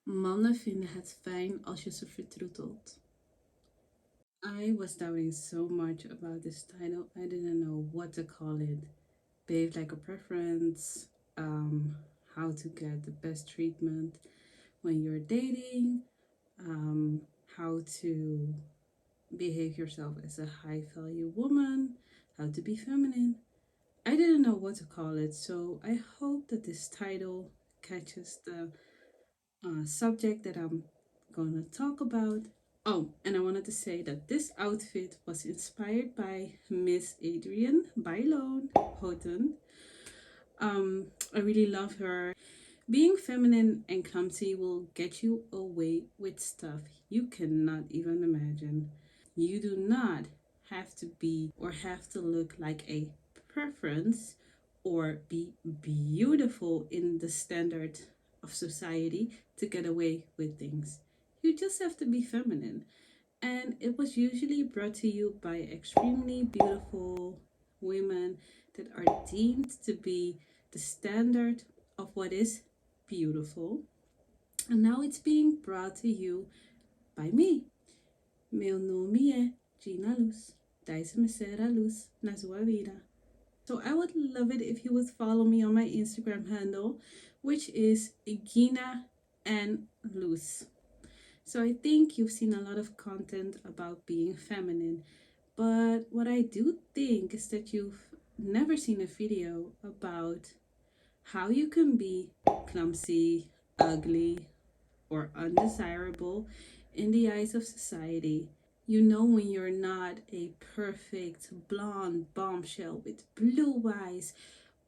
Mannen vinden het fijn als je ze vertroetelt. I was doubting so much about this title. I didn't know what to call it. Behave like a preference, how to get the best treatment when you're dating, how to behave yourself as a high value woman, how to be feminine. I didn't know what to call it, so I hope that this title catches the subject that I'm gonna talk about. Oh, and I wanted to say that this outfit was inspired by Miss Adrienne Bailon Houghton. I really love her. Being feminine and clumsy will get you away with stuff you cannot even imagine. You do not have to be or have to look like a preference or be beautiful in the standard of society to get away with things. You just have to be feminine. And it was usually brought to you by extremely beautiful women that are deemed to be the standard of what is beautiful. And now it's being brought to you by me. Meu nome é Gina Luz, 𝘸𝘦𝘤𝘦𝘢𝘏 na sua vida. So I would love it if you would follow me on my Instagram handle, which is Gina and Luz. So I think you've seen a lot of content about being feminine, but what I do think is that you've never seen a video about how you can be clumsy, ugly, or undesirable in the eyes of society. You know when you're not a perfect blonde bombshell with blue eyes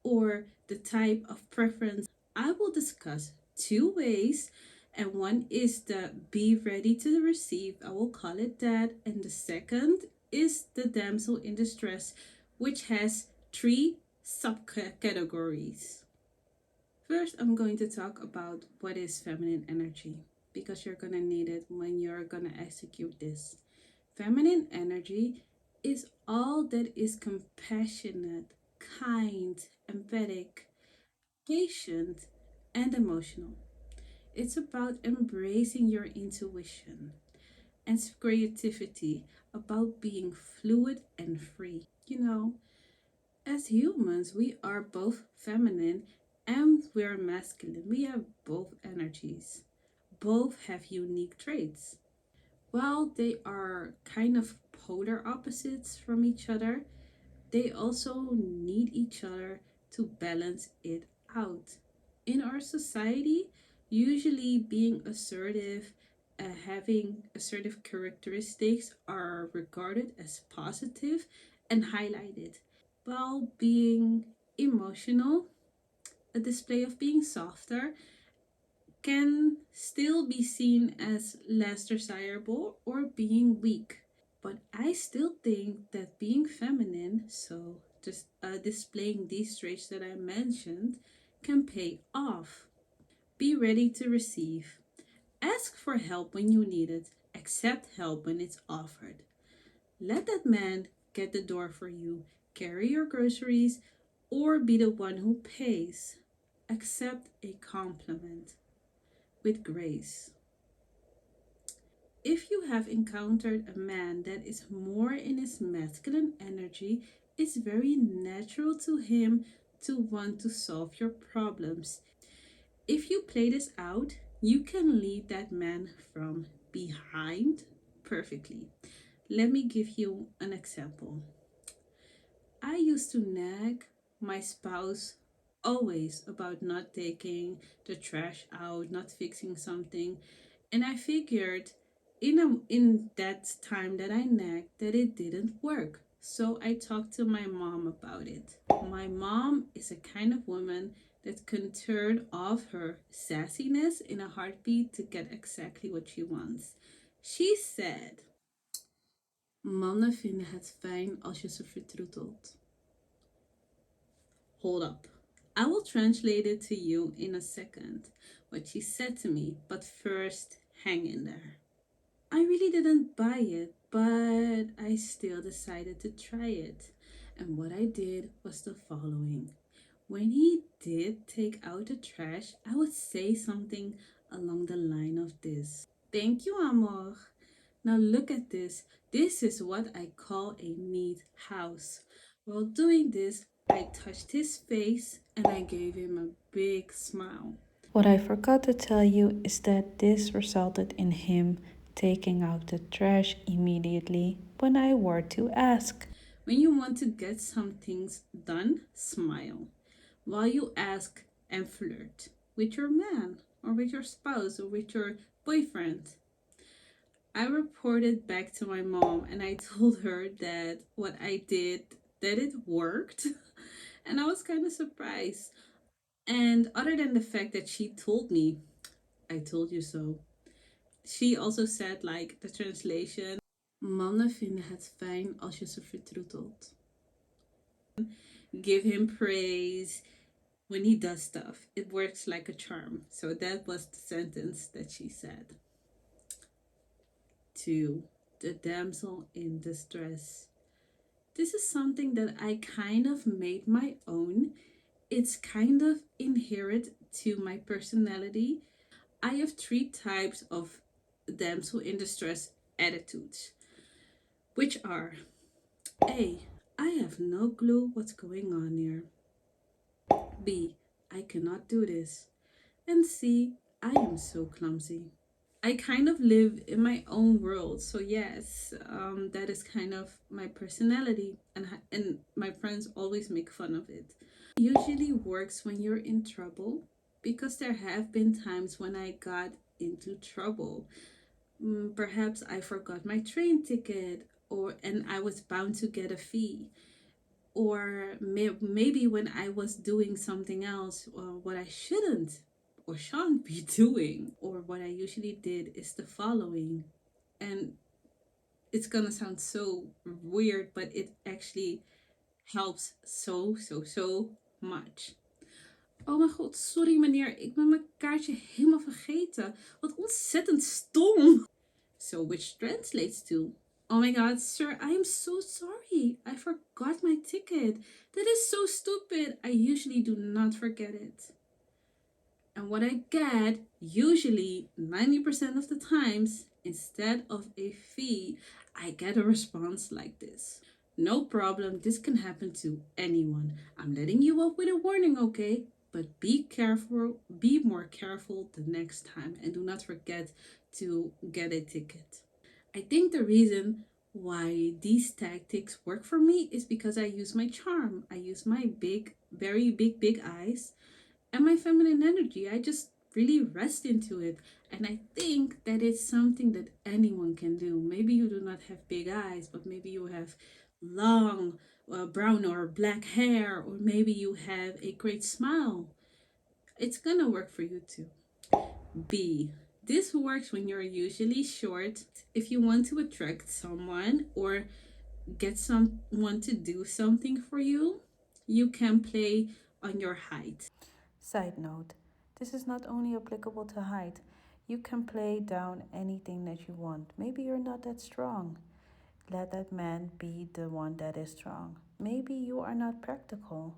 or the type of preference. I will discuss two ways, and one is the be ready to receive, I will call it that, and the second is the damsel in distress, which has three subcategories. First, I'm going to talk about what is feminine energy because you're going to need it when you're going to execute this. Feminine energy is all that is compassionate, kind, empathic, patient, and emotional. It's about embracing your intuition and creativity, about being fluid and free. You know, as humans, we are both feminine and we're masculine. We have both energies. Both have unique traits. While they are kind of polar opposites from each other, they also need each other to balance it out. In our society, usually being assertive, having assertive characteristics are regarded as positive and highlighted, while being emotional, a display of being softer, can still be seen as less desirable or being weak. But I still think that being feminine, so just displaying these traits that I mentioned, can pay off. Be ready to receive. Ask for help when you need it. Accept help when it's offered. Let that man get the door for you, carry your groceries, or be the one who pays. Accept a compliment with grace. If you have encountered a man that is more in his masculine energy, it's very natural to him to want to solve your problems. If you play this out, you can lead that man from behind perfectly. Let me give you an example. I used to nag my spouse always about not taking the trash out, not fixing something. And I figured in that time that I nagged that it didn't work. So I talked to my mom about it. My mom is a kind of woman that can turn off her sassiness in a heartbeat to get exactly what she wants. She said, mannen vinden het fijn als je ze vertroetelt. Hold up. I will translate it to you in a second, what she said to me, but first, hang in there. I really didn't buy it, but I still decided to try it. And what I did was the following. When he did take out the trash, I would say something along the line of this. Thank you, amor. Now look at this. This is what I call a neat house. While doing this, I touched his face and I gave him a big smile. What I forgot to tell you is that this resulted in him taking out the trash immediately when I were to ask. When you want to get some things done, smile. While you ask and flirt with your man or with your spouse or with your boyfriend. I reported back to my mom and I told her that what I did, that it worked. And I was kind of surprised. And other than the fact that she told me, I told you so. She also said, like, the translation. Mannen vinden het fijn als je ze vertroetelt. Give him praise when he does stuff. It works like a charm. So that was the sentence that she said. To the damsel in distress. This is something that I kind of made my own. It's kind of inherent to my personality. I have 3 types of damsel in distress attitudes, which are A. I have no clue what's going on here. B. I cannot do this. And C. I am so clumsy. I kind of live in my own world, so yes, that is kind of my personality, and my friends always make fun of it. It usually works when you're in trouble, because there have been times when I got into trouble. Perhaps I forgot my train ticket, and I was bound to get a fee. Or maybe when I was doing something else, what I shouldn't or shan't be doing. Or what I usually did is the following. And it's gonna sound so weird, but it actually helps so much. Oh mijn god, sorry meneer, ik ben mijn kaartje helemaal vergeten. Wat ontzettend stom. So which translates to, oh my god, sir, I am so sorry. I forgot my ticket. That is so stupid. I usually do not forget it. And what I get, usually 90% of the times, instead of a fee, I get a response like this. No problem, this can happen to anyone. I'm letting you up with a warning, okay? But be careful, be more careful the next time, and do not forget to get a ticket. I think the reason why these tactics work for me is because I use my charm. I use my very big eyes and my feminine energy. I just really rest into it. And I think that it's something that anyone can do. Maybe you do not have big eyes, but maybe you have long brown or black hair, or maybe you have a great smile. It's gonna work for you too. B. This works when you're usually short. If you want to attract someone or get someone to do something for you, you can play on your height. Side note, this is not only applicable to height. You can play down anything that you want. Maybe you're not that strong. Let that man be the one that is strong. Maybe you are not practical.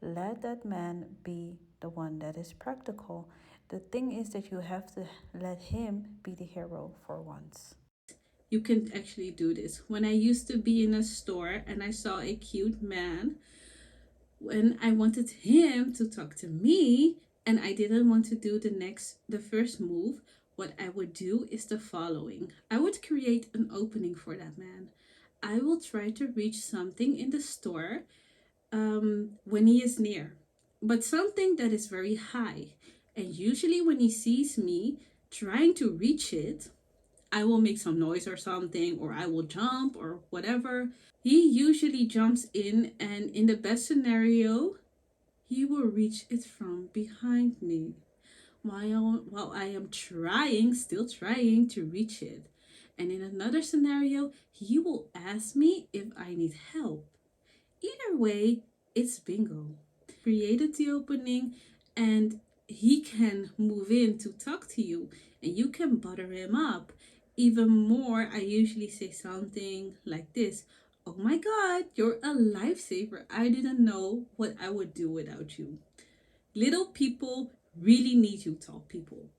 Let that man be the one that is practical. The thing is that you have to let him be the hero for once. You can actually do this. When I used to be in a store and I saw a cute man, when I wanted him to talk to me and I didn't want to do the first move, what I would do is the following. I would create an opening for that man. I will try to reach something in the store when he is near, but something that is very high. And usually when he sees me trying to reach it, I will make some noise or something, or I will jump or whatever. He usually jumps in, and in the best scenario, he will reach it from behind me while I am still trying to reach it. And in another scenario, he will ask me if I need help. Either way, it's bingo. Created the opening, and he can move in to talk to you, and you can butter him up. Even more, I usually say something like this. Oh my god, you're a lifesaver. I didn't know what I would do without you. Little people really need you, tall people.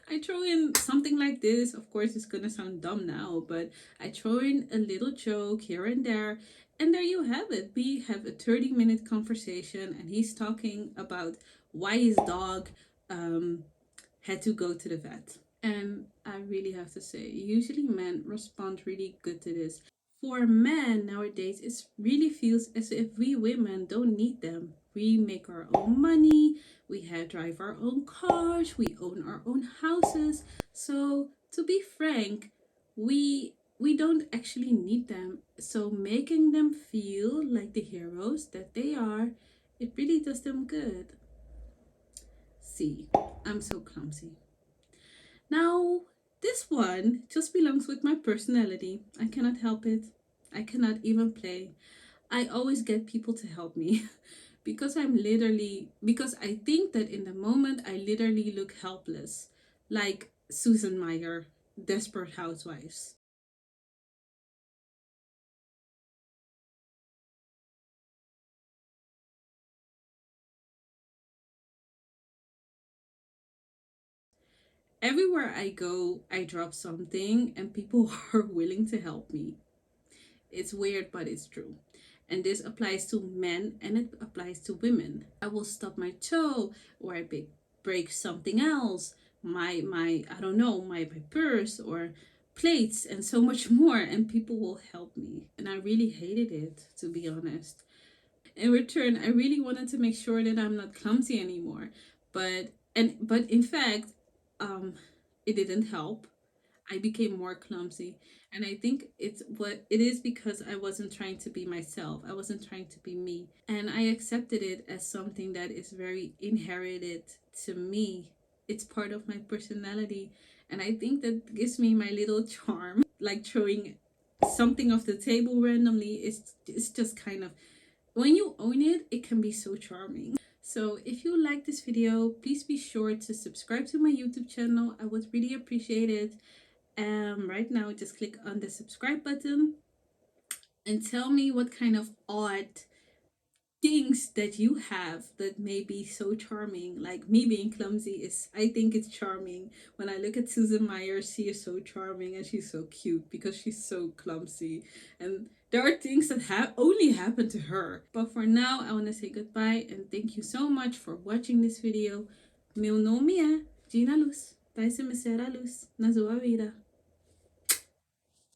I throw in something like this. Of course, it's gonna sound dumb now, but I throw in a little joke here and there. And there you have it. We have a 30-minute conversation, and he's talking about why his dog had to go to the vet. And I really have to say, usually men respond really good to this. For men nowadays, it really feels as if we women don't need them. We make our own money, we have drive our own cars, we own our own houses. So to be frank, we don't actually need them. So making them feel like the heroes that they are, it really does them good. See, I'm so clumsy. Now, this one just belongs with my personality. I cannot help it. I cannot even play. I always get people to help me because because I think that in the moment I literally look helpless, like Susan Meyer, Desperate Housewives. Everywhere I go, I drop something and people are willing to help me. It's weird, but it's true. And this applies to men and it applies to women. I will stub my toe or break something else, my I don't know, my purse or plates and so much more, and people will help me. And I really hated it, to be honest. In return, I really wanted to make sure that I'm not clumsy anymore. But in fact, um it didn't help. I became more clumsy. And I think it's what it is because I wasn't trying to be myself. I wasn't trying to be me. And I accepted it as something that is very inherited to me. It's part of my personality. And I think that gives me my little charm. Like throwing something off the table randomly it's just kind of, when you own it, it can be so charming. So if you like this video, please be sure to subscribe to my YouTube channel. I would really appreciate it. Right now, just click on the subscribe button and tell me what kind of odd things that you have that may be so charming. Like me being clumsy is, I think it's charming. When I look at Susan Meyer, she is so charming and she's so cute because she's so clumsy. And there are things that only happen to her. But for now, I want to say goodbye and thank you so much for watching this video. Meu nome é Gina Luz. Deixe-me ser a luz na sua vida.